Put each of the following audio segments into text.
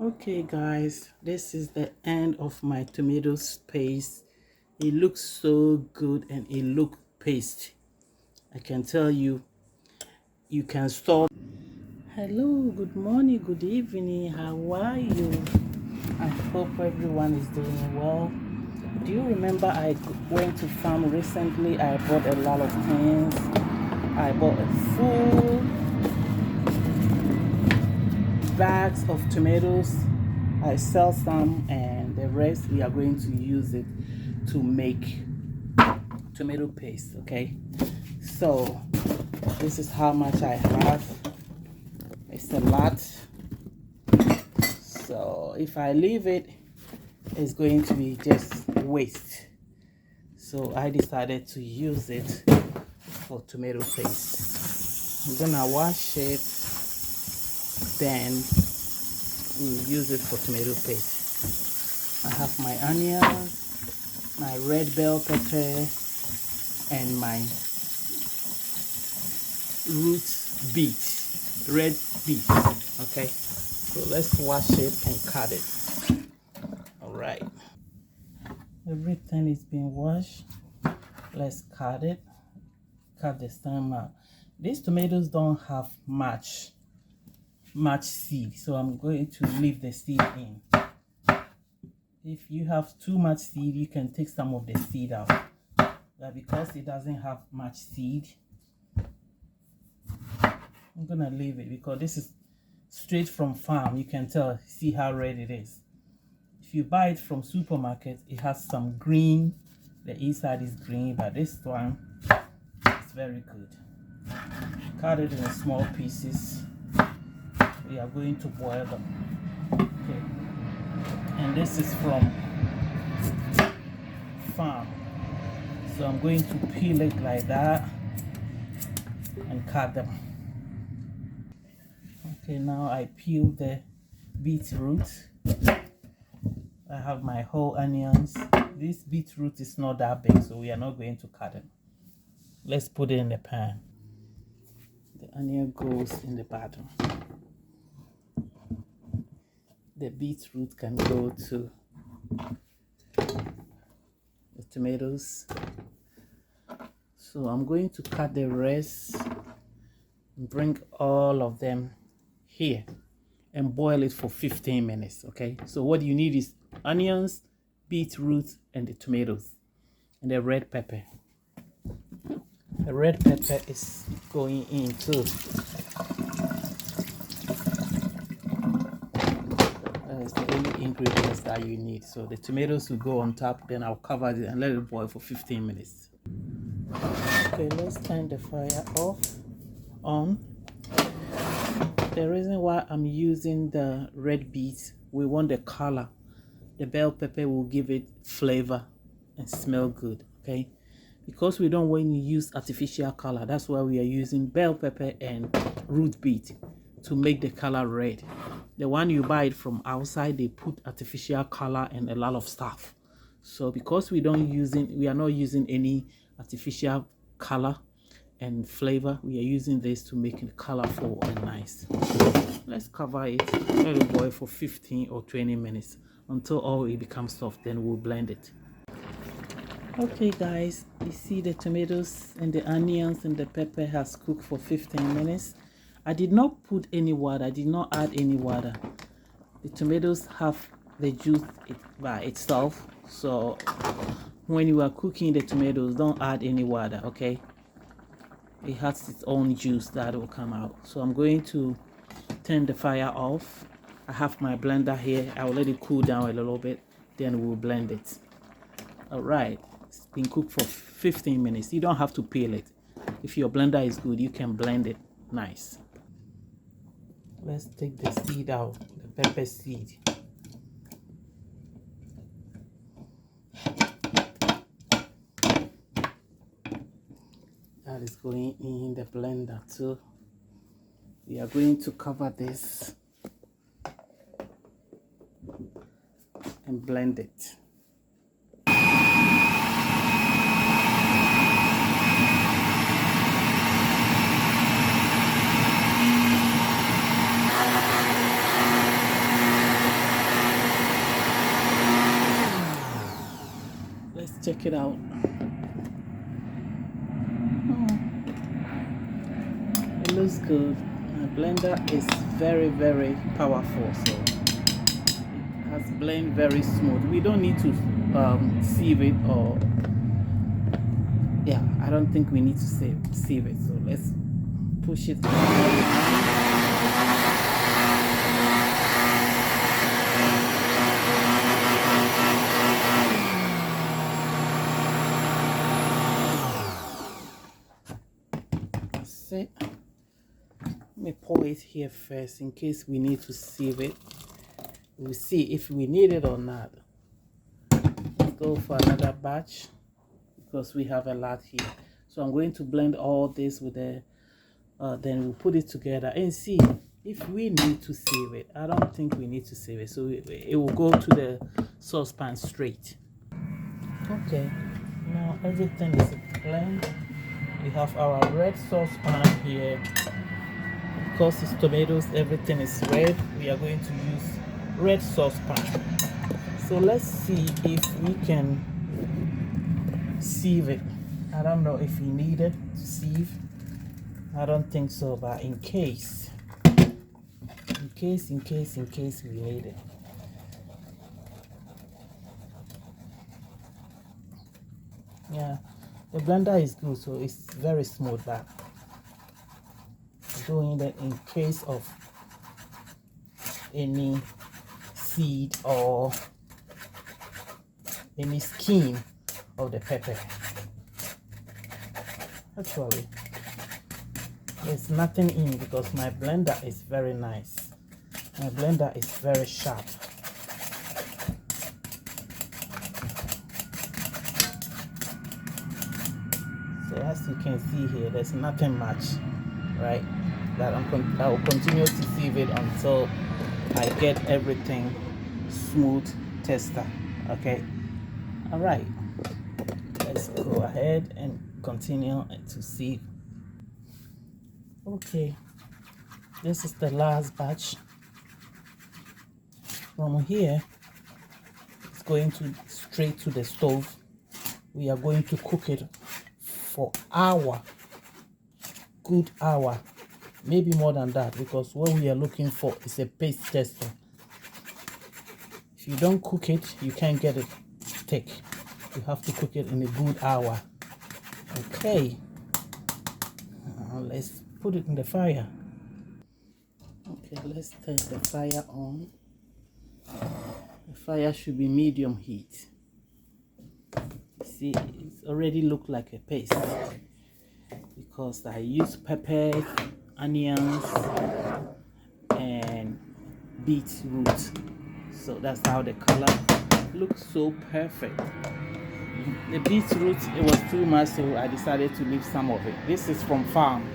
Okay guys, this is the end of my tomato paste. It looks so good and it looks paste. I can tell you, you can store. Hello, good morning, good evening, how are you? I hope everyone is doing well. Do you remember I went to farm recently? I bought a lot of things. I bought a full bags of tomatoes. I sell some and the rest we are going to use it to make tomato paste. Okay, so this is how much I have. It's a lot, so if I leave it, it's going to be just waste. So I decided to use it for tomato paste. I'm gonna wash it, then we'll use it for tomato paste. I have my onions, my red bell pepper, and my root beet, red beet. Okay, so let's wash it and cut it. All right, everything is being washed. Let's cut it. Cut the stem out. These tomatoes don't have much seed, so I'm going to leave the seed in. If you have too much seed, you can take some of the seed out, but because it doesn't have much seed, I'm gonna leave it because this is straight from farm. You can tell, see how red it is. If you buy it from supermarket, it has some green, the inside is green, but this one is very good. Cut it in small pieces. We are going to boil them. Okay, and this is from farm, so I'm going to peel it like that and cut them. Okay, now I peel the beetroot. I have my whole onions. This beetroot is not that big, so we are not going to cut it. Let's put it in the pan. The onion goes in the bottom. The beetroot can go to the tomatoes. So I'm going to cut the rest and bring all of them here and boil it for 15 minutes. Okay, so what you need is onions, beetroot, and the tomatoes, and the red pepper. The red pepper is going in too. That's the only ingredients that you need. So the tomatoes will go on top, then I'll cover it and let it boil for 15 minutes. Okay, let's turn the fire on. The reason why I'm using the red beets, we want the color. The bell pepper will give it flavor and smell good. Okay, because we don't want to use artificial color, that's why we are using bell pepper and root beet to make the color red. The one you buy it from outside, they put artificial color and a lot of stuff. So because we are not using any artificial color and flavor, we are using this to make it colorful and nice. Let's cover it, let it boil for 15 or 20 minutes until all it becomes soft, then we'll blend it. Okay guys, you see the tomatoes and the onions and the pepper has cooked for 15 minutes. I did not put any water, I did not add any water. The tomatoes have the juice by itself, so when you are cooking the tomatoes, don't add any water. Okay, it has its own juice that will come out. So I'm going to turn the fire off. I have my blender here. I will let it cool down a little bit, then we'll blend it. All right, it's been cooked for 15 minutes. You don't have to peel it. If your blender is good, you can blend it nice. Let's take the seed out, the pepper seed. That is going in the blender too. We are going to cover this and blend it. check it out. It looks good. My blender is very, very powerful, so it has blend very smooth. We don't need to sieve it, or yeah, I don't think we need to sieve it. So let's push it. That's it. Let me pour it here first in case we need to sieve it. We'll see if we need it or not. Let's go for another batch because we have a lot here. So I'm going to blend all this with the then we'll put it together and see if we need to sieve it. I don't think we need to sieve it, so it will go to the saucepan straight. Okay, now everything is blended. We have our red saucepan here. Because it's tomatoes, everything is red. We are going to use red saucepan. So let's see if we can sieve it. I don't know if we need it to sieve. I don't think so, but in case we need it. Yeah, the blender is good, so it's very smooth, but doing that in case of any seed or any skin of the pepper. Actually, there's nothing in because my blender is very nice. My blender is very sharp. So as you can see here, there's nothing much, right? That I will continue to sieve it until I get everything smooth tester. Okay, all right, let's go ahead and continue to sieve. Okay, this is the last batch. From here, it's going to straight to the stove. We are going to cook it for hour, good hour, maybe more than that, because what we are looking for is a paste tester. If you don't cook it, you can't get it thick. You have to cook it in a good hour. Okay, let's put it in the fire. Okay, let's turn the fire on. The fire should be medium heat. See, it's already look like a paste because I use peppers, onions, and beetroot. So that's how the color looks so perfect. The beetroot, it was too much, so I decided to leave some of it. This is from farm.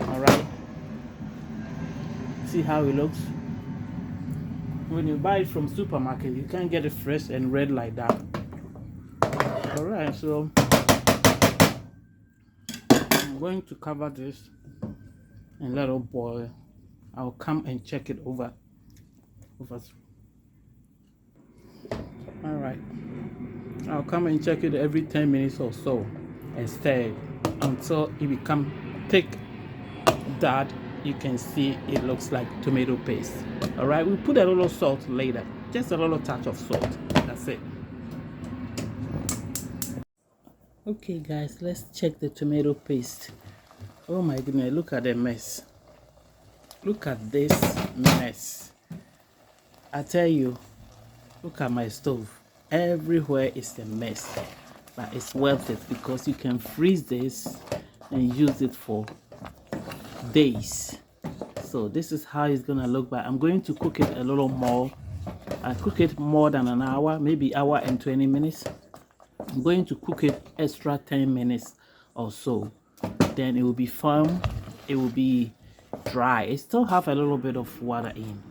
All right. See how it looks? When you buy it from supermarket, you can't get it fresh and red like that. All right, so I'm going to cover this and let it boil. I'll come and check it over. All right, I'll come and check it every 10 minutes or so and stir it until it becomes thick that you can see it looks like tomato paste. All right, we'll put a little salt later, just a little touch of salt. That's it. Okay guys, let's check the tomato paste. Oh my goodness, look at the mess. Look at this mess. I tell you, look at my stove. Everywhere is a mess, but it's worth it because you can freeze this and use it for days. So this is how it's gonna look, but I'm going to cook it a little more. I cook it more than an hour, maybe hour and 20 minutes. I'm going to cook it extra 10 minutes or so. Then it will be firm, it will be dry. It still have a little bit of water in.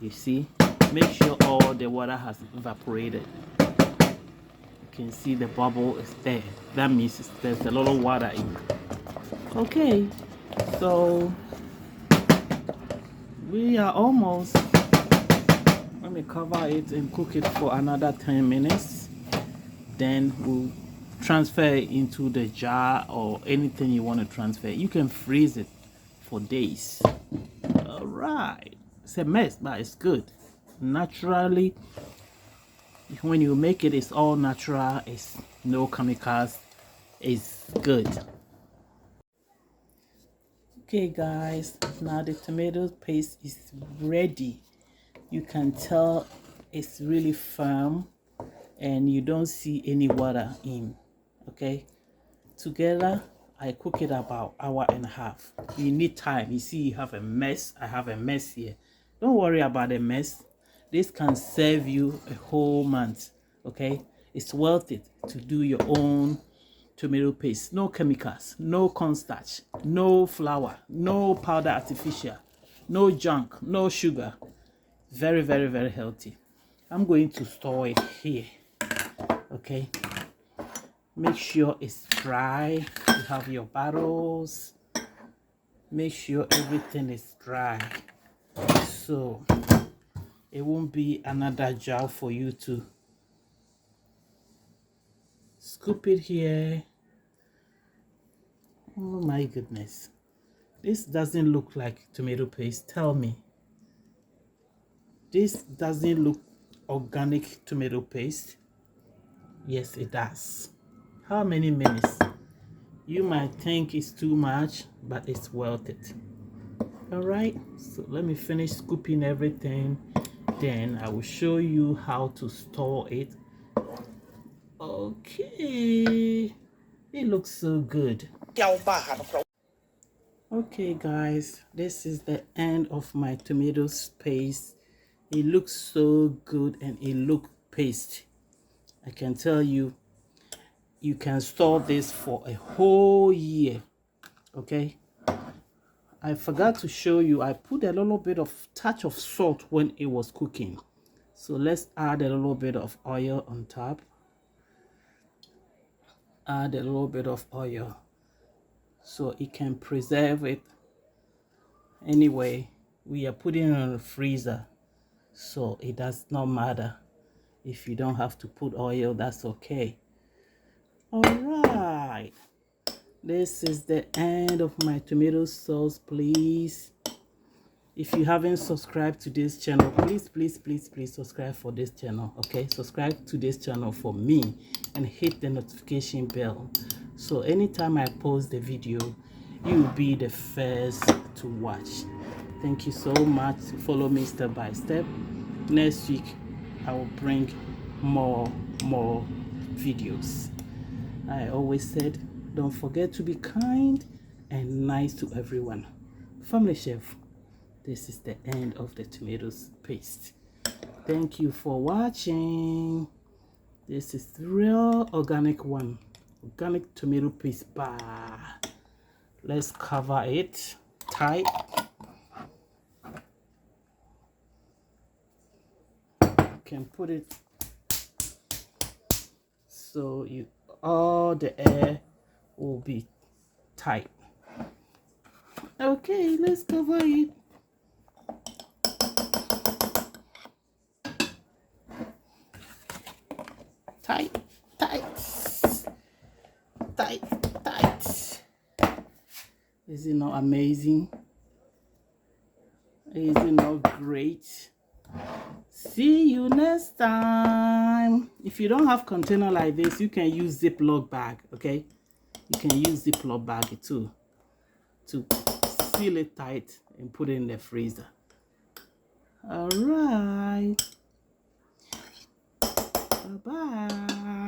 You see? Make sure all the water has evaporated. You can see the bubble is there. That means there's a little water in. Okay, so we are almost. Let me cover it and cook it for another 10 minutes. then we'll transfer it into the jar or anything you want to transfer. You can freeze it for days. All right, it's a mess, but it's good. Naturally, when you make it, it's all natural, it's no chemicals, it's good. Okay guys, now the tomato paste is ready. You can tell it's really firm and you don't see any water in. Okay, together I cook it about hour and a half. You need time. You see, you have a mess. I have a mess here. Don't worry about the mess. This can serve you a whole month. Okay, it's worth it to do your own tomato paste. No chemicals, no cornstarch, no flour, no powder artificial, no junk, no sugar. Very, very, very healthy. I'm going to store it here. Okay, make sure it's dry. You have your bottles, make sure everything is dry so it won't be another jar for you to scoop it here. Oh my goodness, this doesn't look like tomato paste. Tell me, this doesn't look organic tomato paste? Yes, it does. How many minutes? You might think it's too much, but it's worth it. All right, so let me finish scooping everything, then I will show you how to store it. Okay, it looks so good. Okay guys, this is the end of my tomato paste. It looks so good and it looks paste. I can tell you, you can store this for a whole year. Okay, I forgot to show you, I put a little bit of touch of salt when it was cooking. So let's add a little bit of oil on top. Add a little bit of oil so it can preserve it. Anyway, we are putting it in the freezer, so it does not matter. If you don't have to put oil, that's okay. All right, this is the end of my tomato sauce. Please, if you haven't subscribed to this channel, please subscribe for this channel. Okay, subscribe to this channel for me and hit the notification bell, so anytime I post the video, you will be the first to watch. Thank you so much. Follow me step by step. Next week I will bring more videos. I always said, don't forget to be kind and nice to everyone. Family Chef, this is the end of the tomatoes paste. Thank you for watching. This is the real organic one, organic tomato paste bar. Let's cover it tight. You can put it so all the air will be tight. Okay, let's cover it. Tight. Is it not amazing? Is it not great? See you next time. If you don't have container like this, you can use Ziploc bag. Okay, you can use Ziploc bag too to seal it tight and put it in the freezer. All right, bye bye.